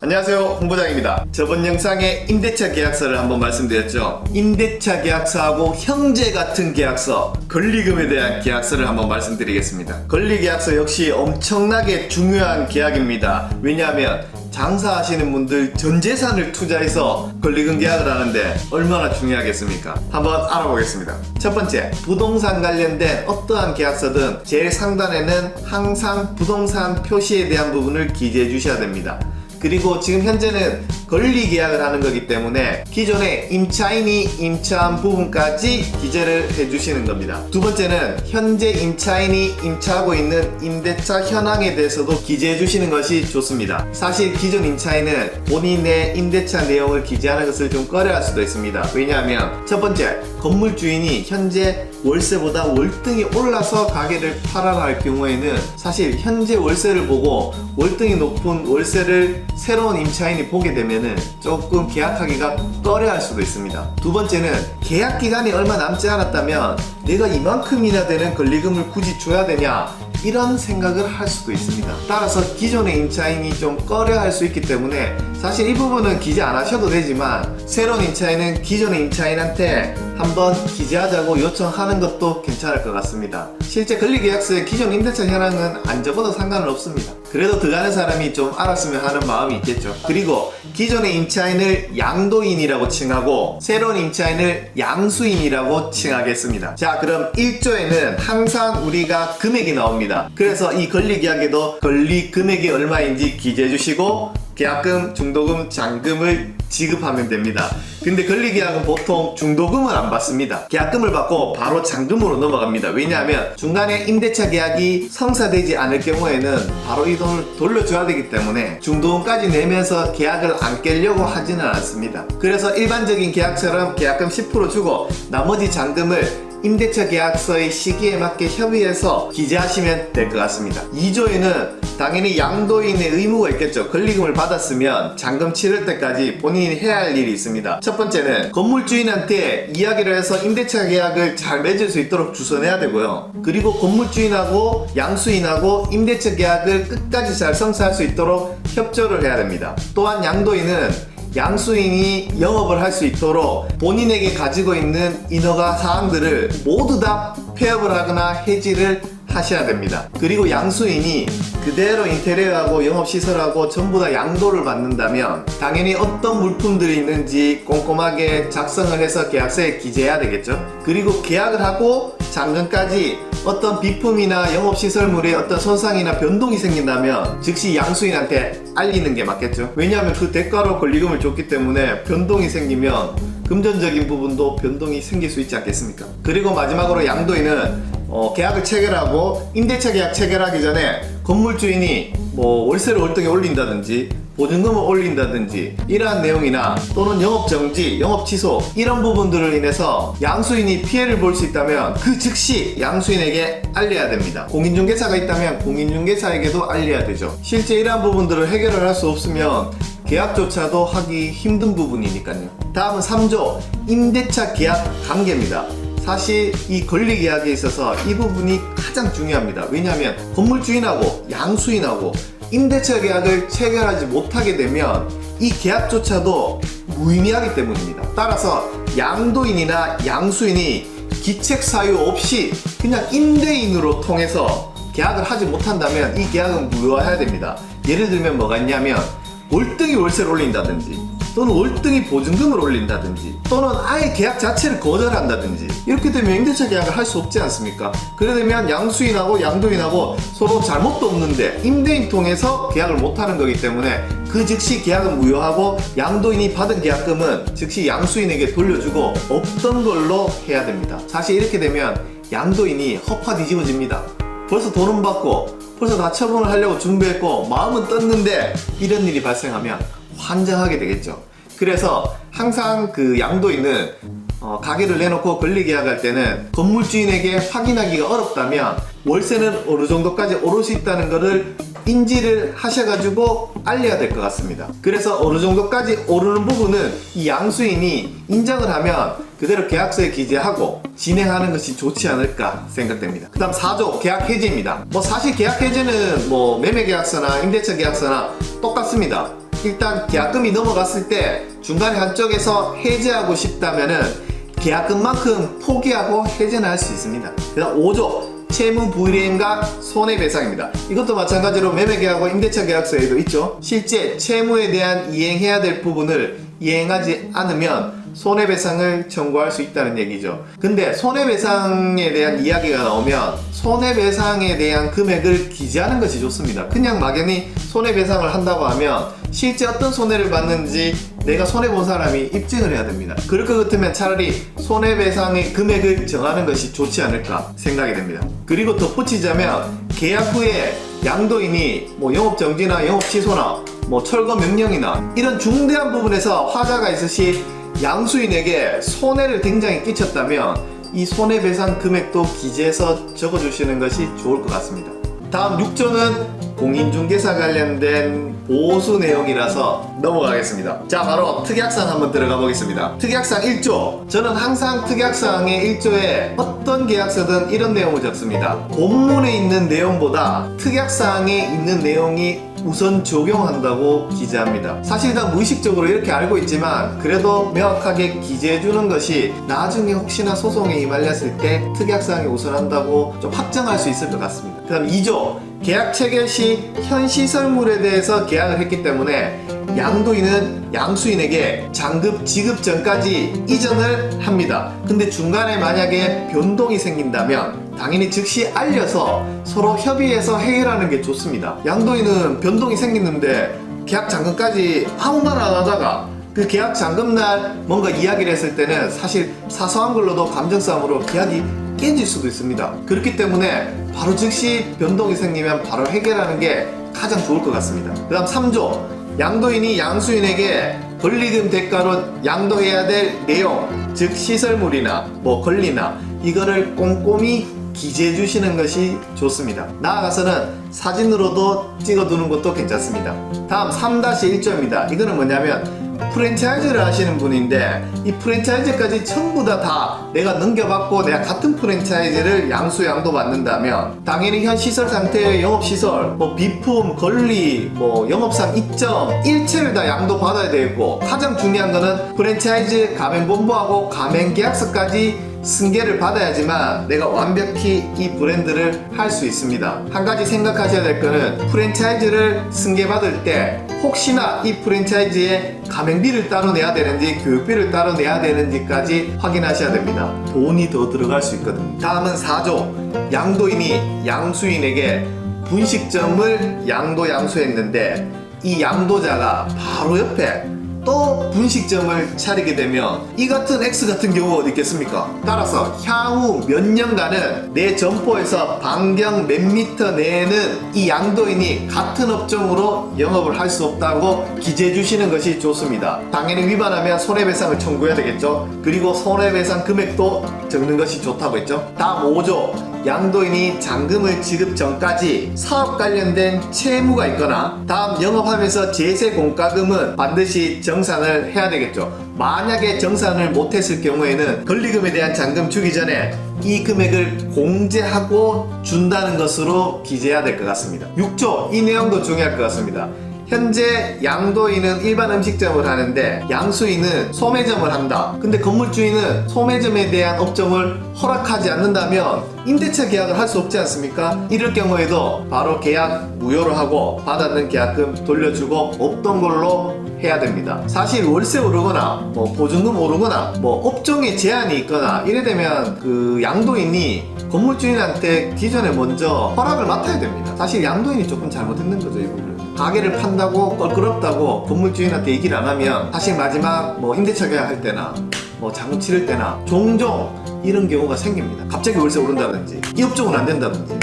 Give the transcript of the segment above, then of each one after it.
안녕하세요, 홍부장입니다. 저번 영상에 임대차 계약서를 한번 말씀드렸죠. 임대차 계약서하고 형제 같은 계약서, 권리금에 대한 계약서를 한번 말씀드리겠습니다. 권리계약서 역시 엄청나게 중요한 계약입니다. 왜냐하면 장사하시는 분들 전 재산을 투자해서 권리금 계약을 하는데 얼마나 중요하겠습니까? 한번 알아보겠습니다. 첫 번째, 부동산 관련된 어떠한 계약서든 제일 상단에는 항상 부동산 표시에 대한 부분을 기재해 주셔야 됩니다. 그리고 지금 현재는 권리 계약을 하는 거기 때문에 기존에 임차인이 임차한 부분까지 기재를 해주시는 겁니다. 두 번째는 현재 임차인이 임차하고 있는 임대차 현황에 대해서도 기재해 주시는 것이 좋습니다. 사실 기존 임차인은 본인의 임대차 내용을 기재하는 것을 좀 꺼려할 수도 있습니다. 왜냐하면 첫 번째, 건물 주인이 현재 월세보다 월등히 올라서 가게를 팔아라 할 경우에는 사실 현재 월세를 보고 월등히 높은 월세를 새로운 임차인이 보게 되면은 조금 계약하기가 꺼려할 수도 있습니다. 두 번째는 계약 기간이 얼마 남지 않았다면 내가 이만큼이나 되는 권리금을 굳이 줘야 되냐, 이런 생각을 할 수도 있습니다. 따라서 기존의 임차인이 좀 꺼려할 수 있기 때문에 사실 이 부분은 기재 안 하셔도 되지만 새로운 임차인은 기존의 임차인한테 한번 기재하자고 요청하는 것도 괜찮을 것 같습니다. 실제 권리계약서에 기존 임대차 현황은 안 적어도 상관은 없습니다. 그래도 들어가는 사람이 좀 알았으면 하는 마음이 있겠죠. 그리고 기존의 임차인을 양도인이라고 칭하고 새로운 임차인을 양수인이라고 칭하겠습니다. 자, 그럼 1조에는 항상 우리가 금액이 나옵니다. 그래서 이 권리계약에도 권리 금액이 얼마인지 기재해 주시고 계약금, 중도금, 잔금을 지급하면 됩니다. 근데 권리계약은 보통 중도금을 안 받습니다. 계약금을 받고 바로 잔금으로 넘어갑니다. 왜냐하면 중간에 임대차 계약이 성사되지 않을 경우에는 바로 이 돈을 돌려줘야 되기 때문에 중도금까지 내면서 계약을 안 깨려고 하지는 않습니다. 그래서 일반적인 계약처럼 계약금 10% 주고 나머지 잔금을 임대차 계약서의 시기에 맞게 협의해서 기재하시면 될 것 같습니다. 2조에는 당연히 양도인의 의무가 있겠죠. 권리금을 받았으면 잔금 치를 때까지 본인이 해야 할 일이 있습니다. 첫 번째는 건물주인한테 이야기를 해서 임대차 계약을 잘 맺을 수 있도록 주선해야 되고요. 그리고 건물주인하고 양수인하고 임대차 계약을 끝까지 잘 성사할 수 있도록 협조를 해야 됩니다. 또한 양도인은 양수인이 영업을 할 수 있도록 본인에게 가지고 있는 인허가 사항들을 모두 다 폐업을 하거나 해지를 하셔야 됩니다. 그리고 양수인이 그대로 인테리어하고 영업시설하고 전부 다 양도를 받는다면 당연히 어떤 물품들이 있는지 꼼꼼하게 작성을 해서 계약서에 기재해야 되겠죠. 그리고 계약을 하고 잔금까지 어떤 비품이나 영업시설물에 어떤 손상이나 변동이 생긴다면 즉시 양수인한테 알리는 게 맞겠죠. 왜냐하면 그 대가로 권리금을 줬기 때문에 변동이 생기면 금전적인 부분도 변동이 생길 수 있지 않겠습니까? 그리고 마지막으로 양도인은 계약을 체결하고 임대차 계약 체결하기 전에 건물주인이 월세를 월등히 올린다든지 보증금을 올린다든지 이러한 내용이나 또는 영업정지, 영업취소 이런 부분들을 인해서 양수인이 피해를 볼 수 있다면 그 즉시 양수인에게 알려야 됩니다. 공인중개사가 있다면 공인중개사에게도 알려야 되죠. 실제 이러한 부분들을 해결을 할 수 없으면 계약조차도 하기 힘든 부분이니까요. 다음은 3조 임대차 계약 관계입니다. 사실 이 권리계약에 있어서 이 부분이 가장 중요합니다. 왜냐하면 건물주인하고 양수인하고 임대차 계약을 체결하지 못하게 되면 이 계약조차도 무의미하기 때문입니다. 따라서 양도인이나 양수인이 기책 사유 없이 그냥 임대인으로 통해서 계약을 하지 못한다면 이 계약은 무효화해야 됩니다. 예를 들면 뭐가 있냐면 월등히 월세를 올린다든지 또는 월등히 보증금을 올린다든지 또는 아예 계약 자체를 거절한다든지 이렇게 되면 임대차 계약을 할 수 없지 않습니까? 그래 되면 양수인하고 양도인하고 서로 잘못도 없는데 임대인 통해서 계약을 못하는 거기 때문에 그 즉시 계약은 무효하고 양도인이 받은 계약금은 즉시 양수인에게 돌려주고 없던 걸로 해야 됩니다. 사실 이렇게 되면 양도인이 허파 뒤집어집니다. 벌써 돈은 받고 벌써 다 처분을 하려고 준비했고 마음은 떴는데 이런 일이 발생하면 환장하게 되겠죠. 그래서 항상 그 양도인은 가게를 내놓고 권리계약할 때는 건물주인에게 확인하기가 어렵다면 월세는 어느 정도까지 오를 수 있다는 것을 인지를 하셔가지고 알려야 될 것 같습니다. 그래서 어느 정도까지 오르는 부분은 이 양수인이 인정을 하면 그대로 계약서에 기재하고 진행하는 것이 좋지 않을까 생각됩니다. 그 다음 4조 계약 해지입니다. 사실 계약 해지는 매매 계약서나 임대차 계약서나 똑같습니다. 일단 계약금이 넘어갔을 때 중간에 한쪽에서 해제하고 싶다면은 계약금만큼 포기하고 해제는 할 수 있습니다. 그다음 5조 채무 불이행과 손해배상입니다. 이것도 마찬가지로 매매계약과 임대차 계약서에도 있죠. 실제 채무에 대한 이행해야 될 부분을 이행하지 않으면 손해배상을 청구할 수 있다는 얘기죠. 근데 손해배상에 대한 이야기가 나오면 손해배상에 대한 금액을 기재하는 것이 좋습니다. 그냥 막연히 손해배상을 한다고 하면 실제 어떤 손해를 봤는지 내가 손해본 사람이 입증을 해야 됩니다. 그럴 것 같으면 차라리 손해배상의 금액을 정하는 것이 좋지 않을까 생각이 됩니다. 그리고 덧붙이자면 계약 후에 양도인이 영업정지나 영업취소나 철거 명령이나 이런 중대한 부분에서 화자가 있으시 양수인에게 손해를 굉장히 끼쳤다면 이 손해배상 금액도 기재해서 적어주시는 것이 좋을 것 같습니다. 다음 6조는 공인중개사 관련된 보수 내용이라서 넘어가겠습니다. 자, 바로 특약사항 한번 들어가 보겠습니다. 특약사항 1조. 저는 항상 특약사항의 1조에 어떤 계약서든 이런 내용을 적습니다. 본문에 있는 내용보다 특약사항에 있는 내용이 우선 적용한다고 기재합니다. 사실 다 무의식적으로 이렇게 알고 있지만 그래도 명확하게 기재해주는 것이 나중에 혹시나 소송에 임하였을 때 특약사항이 우선한다고 좀 확정할 수 있을 것 같습니다. 그 다음 2조 계약 체결 시 현 시설물에 대해서 계약을 했기 때문에 양도인은 양수인에게 잔금 지급 전까지 이전을 합니다. 근데 중간에 만약에 변동이 생긴다면 당연히 즉시 알려서 서로 협의해서 해결하는 게 좋습니다. 양도인은 변동이 생겼는데 계약 잔금까지 아무 말 안 하다가 그 계약 잔금날 뭔가 이야기를 했을 때는 사실 사소한 걸로도 감정싸움으로 계약이 깨질 수도 있습니다. 그렇기 때문에 바로 즉시 변동이 생기면 바로 해결하는 게 가장 좋을 것 같습니다. 그 다음 3조 양도인이 양수인에게 권리금 대가로 양도해야 될 내용, 즉 시설물이나 권리나 이거를 꼼꼼히 기재해 주시는 것이 좋습니다. 나아가서는 사진으로도 찍어두는 것도 괜찮습니다. 다음 3-1조입니다. 이거는 뭐냐면 프랜차이즈를 하시는 분인데 이 프랜차이즈까지 전부 다 내가 넘겨받고 내가 같은 프랜차이즈를 양도 받는다면 당연히 현 시설 상태의 영업시설, 비품, 권리, 영업상 이점 일체를 다 양도 받아야 되겠고 가장 중요한 거는 프랜차이즈 가맹본부하고 가맹계약서까지 승계를 받아야지만 내가 완벽히 이 브랜드를 할 수 있습니다. 한 가지 생각하셔야 될 거는 프랜차이즈를 승계받을 때 혹시나 이 프랜차이즈에 가맹비를 따로 내야 되는지 교육비를 따로 내야 되는지까지 확인하셔야 됩니다. 돈이 더 들어갈 수 있거든요. 다음은 4조 양도인이 양수인에게 분식점을 양수했는데 이 양도자가 바로 옆에 또 분식점을 차리게 되면 이 같은 X 같은 경우가 어디 있겠습니까? 따라서 향후 몇 년간은 내 점포에서 반경 몇 미터 내에는 이 양도인이 같은 업종으로 영업을 할 수 없다고 기재해 주시는 것이 좋습니다. 당연히 위반하면 손해배상을 청구해야 되겠죠. 그리고 손해배상 금액도 적는 것이 좋다고 했죠. 다음 5조 양도인이 잔금을 지급 전까지 사업 관련된 채무가 있거나 다음 영업하면서 제세 공과금은 반드시 정산을 해야 되겠죠. 만약에 정산을 못했을 경우에는 권리금에 대한 잔금 주기 전에 이 금액을 공제하고 준다는 것으로 기재해야 될 것 같습니다. 6조 이 내용도 중요할 것 같습니다. 현재 양도인은 일반 음식점을 하는데 양수인은 소매점을 한다. 근데 건물주인은 소매점에 대한 업종을 허락하지 않는다면 임대차 계약을 할 수 없지 않습니까? 이럴 경우에도 바로 계약 무효를 하고 받았는 계약금 돌려주고 없던 걸로 해야 됩니다. 사실 월세 오르거나 보증금 오르거나 업종에 제한이 있거나 이래 되면 그 양도인이 건물주인한테 기존에 먼저 허락을 맡아야 됩니다. 사실 양도인이 조금 잘못했는 거죠, 이 부분은. 가게를 판다고 껄끄럽다고 건물주인한테 얘기를 안 하면 사실 마지막 임대차 계약할 때나 잔금 치를 때나 종종 이런 경우가 생깁니다. 갑자기 월세 오른다든지 이 업종은 안 된다든지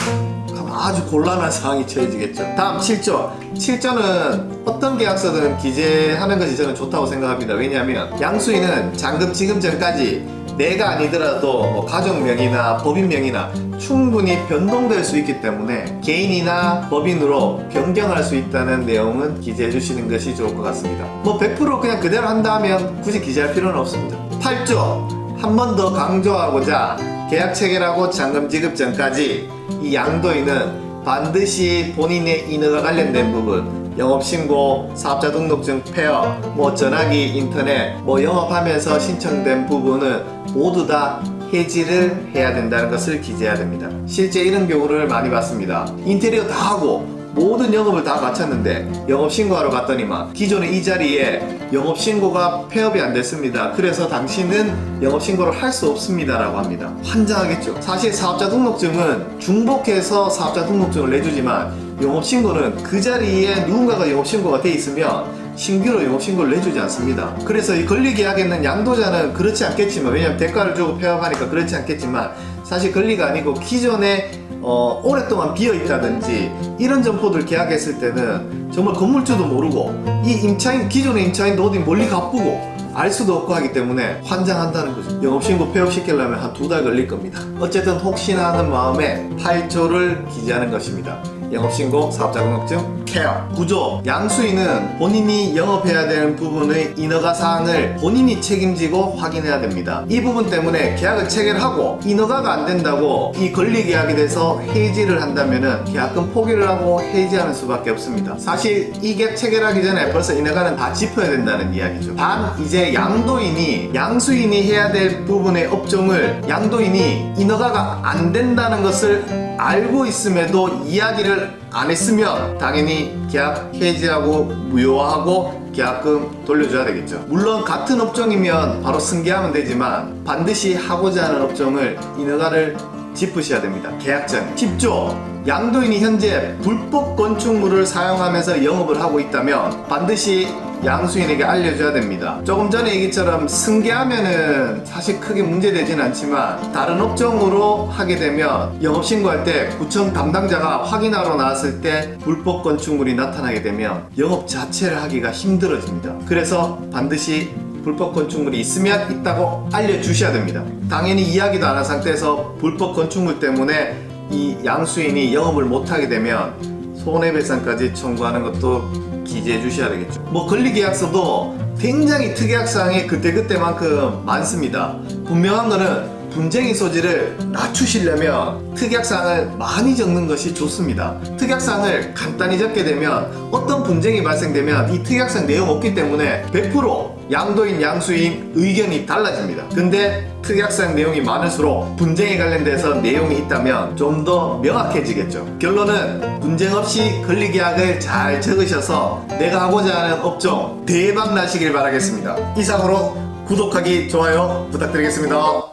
아주 곤란한 상황이 처해지겠죠. 다음 7조 7조는 어떤 계약서든 기재하는 것이 저는 좋다고 생각합니다. 왜냐하면 양수인은 잔금 지급 전까지 내가 아니더라도 가족명의나 법인명의나 충분히 변동될 수 있기 때문에 개인이나 법인으로 변경할 수 있다는 내용은 기재해 주시는 것이 좋을 것 같습니다. 100% 그냥 그대로 한다면 굳이 기재할 필요는 없습니다. 8조 한 번 더 강조하고자 계약 체결하고 잔금 지급 전까지 이 양도인은 반드시 본인의 인허가 관련된 부분 영업신고, 사업자 등록증, 폐업, 전화기, 인터넷, 영업하면서 신청된 부분은 모두 다 해지를 해야 된다는 것을 기재해야 됩니다. 실제 이런 경우를 많이 봤습니다. 인테리어 다 하고 모든 영업을 다 마쳤는데 영업신고하러 갔더니만 기존에 이 자리에 영업신고가 폐업이 안 됐습니다. 그래서 당신은 영업신고를 할 수 없습니다 라고 합니다. 환장하겠죠. 사실 사업자 등록증은 중복해서 사업자 등록증을 내주지만 영업신고는 그 자리에 누군가가 영업신고가 돼 있으면 신규로 영업신고를 내주지 않습니다. 그래서 이 권리계약에는 양도자는 그렇지 않겠지만, 왜냐하면 대가를 주고 폐업하니까 그렇지 않겠지만, 사실 권리가 아니고 기존에 오랫동안 비어있다든지 이런 점포들 계약했을 때는 정말 건물주도 모르고 이 임차인, 기존의 임차인도 어디 멀리 가쁘고 알 수도 없고 하기 때문에 환장한다는 거죠. 영업신고 폐업시키려면 한 2달 걸릴 겁니다. 어쨌든 혹시나 하는 마음에 8조를 기재하는 것입니다. 영업신고, 사업자 등록증, 케어. 9조. 양수인은 본인이 영업해야 되는 부분의 인허가 사항을 본인이 책임지고 확인해야 됩니다. 이 부분 때문에 계약을 체결하고 인허가가 안 된다고 이 권리계약에 대해서 해지를 한다면은 계약금 포기를 하고 해지하는 수밖에 없습니다. 사실 이 계약 체결하기 전에 벌써 인허가는 다 짚어야 된다는 이야기죠. 단 이제 양수인이 해야 될 부분의 업종을 양도인이 인허가가 안 된다는 것을 알고 있음에도 이야기를 안 했으면 당연히 계약 해지하고 무효화하고 계약금 돌려줘야 되겠죠. 물론 같은 업종이면 바로 승계하면 되지만 반드시 하고자 하는 업종을 인허가를 짚으셔야 됩니다. 계약 전. 10조. 양도인이 현재 불법 건축물을 사용하면서 영업을 하고 있다면 반드시 양수인에게 알려줘야 됩니다. 조금 전에 얘기처럼 승계하면은 사실 크게 문제되진 않지만 다른 업종으로 하게 되면 영업신고할 때 구청 담당자가 확인하러 나왔을 때 불법 건축물이 나타나게 되면 영업 자체를 하기가 힘들어집니다. 그래서 반드시 불법 건축물이 있으면 있다고 알려주셔야 됩니다. 당연히 이야기도 안 한 상태에서 불법 건축물 때문에 이 양수인이 영업을 못하게 되면 손해배상까지 청구하는 것도 기재해 주셔야 되겠죠. 권리계약서도 굉장히 특약사항이 그때그때만큼 많습니다. 분명한 거는 분쟁의 소지를 낮추시려면 특약사항을 많이 적는 것이 좋습니다. 특약사항을 간단히 적게 되면 어떤 분쟁이 발생되면 이 특약사항 내용 없기 때문에 100% 양도인, 양수인 의견이 달라집니다. 근데 특약사항 내용이 많을수록 분쟁에 관련돼서 내용이 있다면 좀 더 명확해지겠죠. 결론은 분쟁 없이 권리계약을 잘 적으셔서 내가 하고자 하는 업종 대박 나시길 바라겠습니다. 이상으로 구독하기, 좋아요 부탁드리겠습니다.